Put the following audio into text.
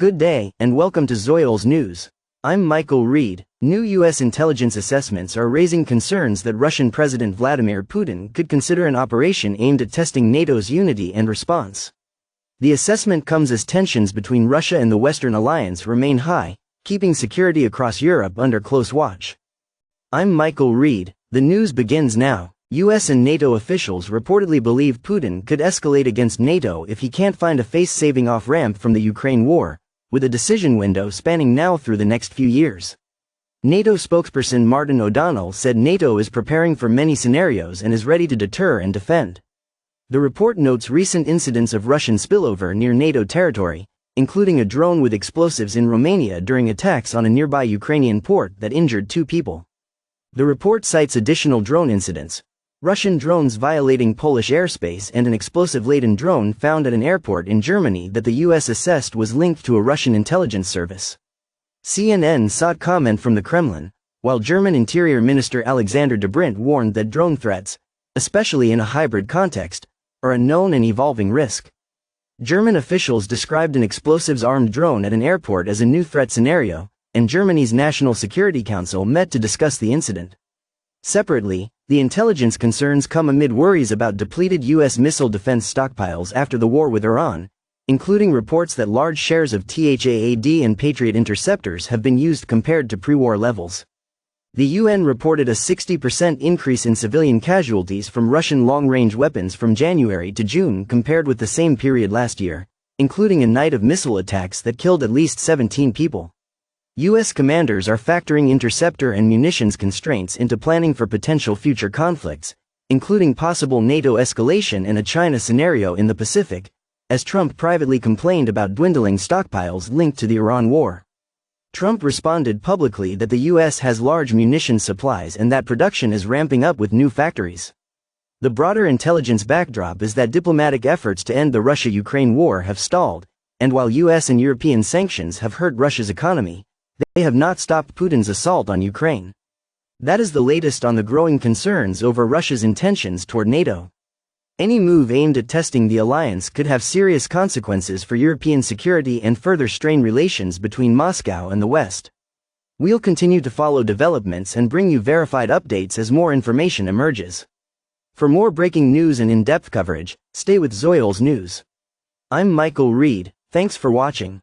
Good day, and welcome to Zoyols News. I'm Michael Reed. New U.S. intelligence assessments are raising concerns that Russian President Vladimir Putin could consider an operation aimed at testing NATO's unity and response. The assessment comes as tensions between Russia and the Western alliance remain high, keeping security across Europe under close watch. I'm Michael Reed. The news begins now. U.S. and NATO officials reportedly believe Putin could escalate against NATO if he can't find a face-saving off-ramp from the Ukraine war, with a decision window spanning now through the next few years. NATO spokesperson Martin O'Donnell said NATO is preparing for many scenarios and is ready to deter and defend. The report notes recent incidents of Russian spillover near NATO territory, including a drone with explosives in Romania during attacks on a nearby Ukrainian port that injured 2 people. The report cites additional drone incidents, Russian drones violating Polish airspace and an explosive-laden drone found at an airport in Germany that the U.S. assessed was linked to a Russian intelligence service. CNN sought comment from the Kremlin, while German Interior Minister Alexander De Brint warned that drone threats, especially in a hybrid context, are a known and evolving risk. German officials described an explosives-armed drone at an airport as a new threat scenario, and Germany's National Security Council met to discuss the incident. Separately, the intelligence concerns come amid worries about depleted U.S. missile defense stockpiles after the war with Iran, including reports that large shares of THAAD and Patriot interceptors have been used compared to pre-war levels. The UN reported a 60% increase in civilian casualties from Russian long-range weapons from January to June compared with the same period last year, including a night of missile attacks that killed at least 17 people. U.S. commanders are factoring interceptor and munitions constraints into planning for potential future conflicts, including possible NATO escalation and a China scenario in the Pacific, as Trump privately complained about dwindling stockpiles linked to the Iran war. Trump responded publicly that the U.S. has large munitions supplies and that production is ramping up with new factories. The broader intelligence backdrop is that diplomatic efforts to end the Russia-Ukraine war have stalled, and while U.S. and European sanctions have hurt Russia's economy, they have not stopped Putin's assault on Ukraine. That is the latest on the growing concerns over Russia's intentions toward NATO. Any move aimed at testing the alliance could have serious consequences for European security and further strain relations between Moscow and the West. We'll continue to follow developments and bring you verified updates as more information emerges. For more breaking news and in-depth coverage, stay with Zoyols News. I'm Michael Reed. Thanks for watching.